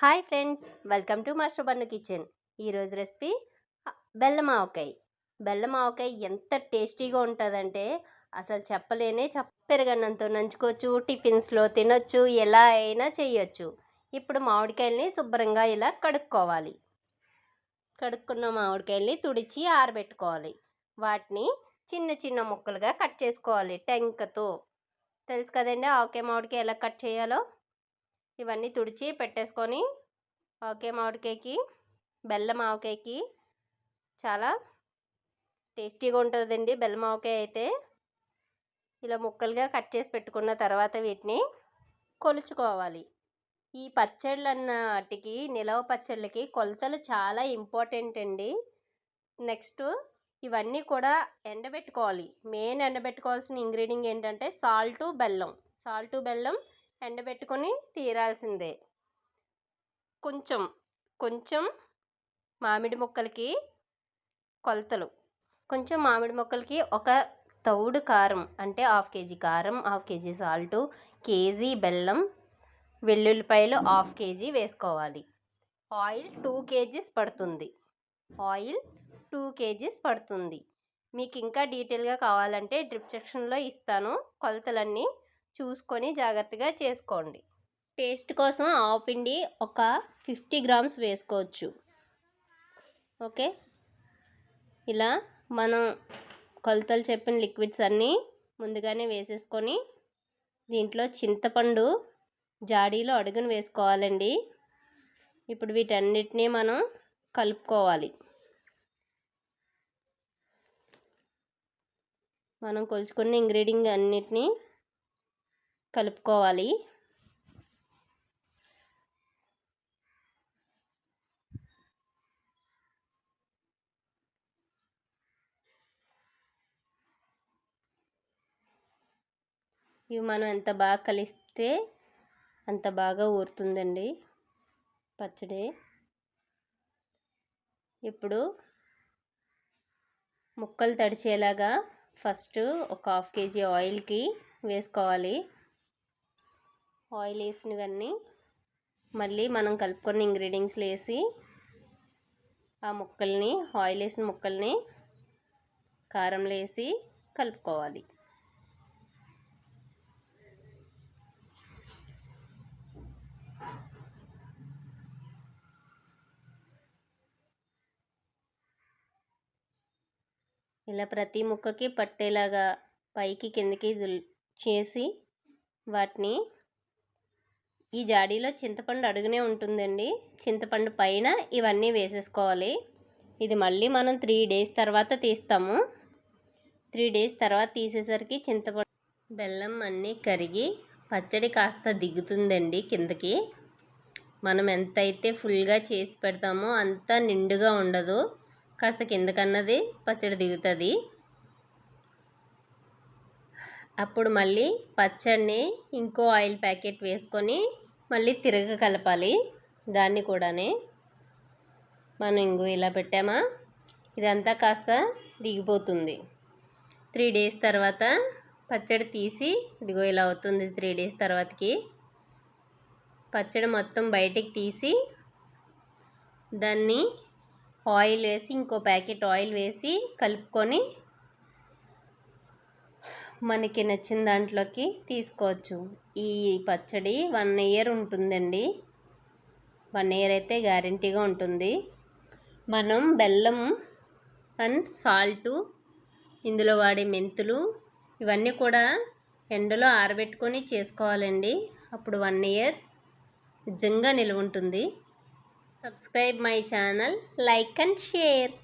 Hi friends, welcome to master Bunnu kitchen. ఈరోజు recipe బెల్లం ఆవకాయ. బెల్లం ఆవకాయ ఎంత టేస్టీగా ఉంటుందంటే అసలు చెప్పలేనే. పెరుగన్నంతో నంచుకోవచ్చు, టిఫిన్స్లో తినొచ్చు, ఎలా అయినా చేయొచ్చు. ఇప్పుడు మామిడికాయల్ని శుభ్రంగా ఇలా కడుక్కోవాలి. కడుక్కున్న మామిడికాయల్ని తుడిచి ఆరబెట్టుకోవాలి. వాటిని చిన్న చిన్న ముక్కలుగా కట్ చేసుకోవాలి టెంకతో. తెలుసు కదండి ఆవకాయ మామిడికాయ ఎలా కట్ చేయాలో. ఇవన్నీ తుడిచి పెట్టేసుకొని ఆవకాయ మామిడికాయకి, బెల్లం ఆవకాయకి చాలా టేస్టీగా ఉంటుందండి. బెల్లం ఆవకాయ అయితే ఇలా ముక్కలుగా కట్ చేసి పెట్టుకున్న తర్వాత వీటిని కొలుచుకోవాలి. ఈ పచ్చళ్ళు అన్నటికి, నిలవ పచ్చళ్ళకి కొలతలు చాలా ఇంపార్టెంట్ అండి. నెక్స్ట్ ఇవన్నీ కూడా ఎండబెట్టుకోవాలి. మెయిన్ ఎండబెట్టుకోవాల్సిన ఇంగ్రీడియంట్ ఏంటంటే సాల్టు బెల్లం ఎండబెట్టుకొని తీరాల్సిందే. కొంచెం మామిడి ముక్కలకి కొలతలు. కొంచెం మామిడి ముక్కలకి ఒక తౌడు కారం, అంటే 1/2 కేజీ కారం, 1/2 కేజీ సాల్టు, కేజీ బెల్లం, వెల్లుల్లిపాయలు 1/2 కేజీ వేసుకోవాలి. ఆయిల్ 2 కేజీస్ పడుతుంది. మీకు ఇంకా డీటెయిల్గా కావాలంటే డిస్క్రిప్షన్లో ఇస్తాను. కొలతలన్నీ చూసుకొని జాగ్రత్తగా చేసుకోండి. టేస్ట్ కోసం ఆవపిండి ఒక 50 గ్రామ్స్ వేసుకోవచ్చు. ఓకే, ఇలా మనం కొలతలు చెప్పిన లిక్విడ్స్ అన్నీ ముందుగానే వేసేసుకొని దీంట్లో చింతపండు జాడీలో అడుగును వేసుకోవాలండి. ఇప్పుడు వీటన్నిటినీ మనం కలుపుకోవాలి. మనం కొలుచుకున్న ఇంగ్రీడియంట్ అన్నిటినీ కలుపుకోవాలి. ఇవి మనం ఎంత బాగా కలిస్తే అంత బాగా ఊరుతుందండి పచ్చడి. ఇప్పుడు ముక్కలు తడిచేలాగా ఫస్ట్ ఒక 1/2 కేజీ ఆయిల్కి వేసుకోవాలి. ఆయిల్ వేసినవన్నీ మళ్ళీ మనం కలుపుకున్న ఇంగ్రీడియంట్స్లో వేసి ఆ ముక్కల్ని, ఆయిల్ వేసిన ముక్కల్ని కారంలో వేసి కలుపుకోవాలి. ఇలా ప్రతి ముక్కకి పట్టేలాగా పైకి కిందకి చేసి వాటిని ఈ జాడీలో చింతపండు అడుగునే ఉంటుందండి. చింతపండు పైన ఇవన్నీ వేసేసుకోవాలి. ఇది మళ్ళీ మనం 3 డేస్ తర్వాత తీస్తాము. 3 డేస్ తర్వాత తీసేసరికి చింతపండు, బెల్లం అన్నీ కరిగి పచ్చడి కాస్త దిగుతుందండి కిందకి. మనం ఎంతైతే ఫుల్గా చేసి పెడతామో అంత నిండుగా ఉండదు, కాస్త కిందకన్నది పచ్చడి దిగుతుంది. అప్పుడు మళ్ళీ పచ్చడిని ఇంకో ఆయిల్ ప్యాకెట్ వేసుకొని మళ్ళీ కలపాలి. దాన్ని కూడానే మనం ఇలా పెట్టామా, ఇదంతా కాస్త దిగిపోతుంది. 3 డేస్ తర్వాత పచ్చడి తీసి ఇదిగో ఇలా అవుతుంది. 3 డేస్ తర్వాతకి పచ్చడి మొత్తం బయటికి తీసి దాన్ని ఆయిల్ వేసి, ఇంకో ప్యాకెట్ ఆయిల్ వేసి కలుపుకొని మనకి నచ్చిన దాంట్లోకి తీసుకోవచ్చు. ఈ పచ్చడి 1 ఇయర్ ఉంటుందండి. 1 ఇయర్ అయితే గ్యారంటీగా ఉంటుంది. మనం బెల్లం అండ్ సాల్టు, ఇందులో వాడే మెంతులు ఇవన్నీ కూడా ఎండలో ఆరబెట్టుకొని చేసుకోవాలండి. అప్పుడు 1 ఇయర్ నిజంగా నిలువ ఉంటుంది. Subscribe my channel, like and share.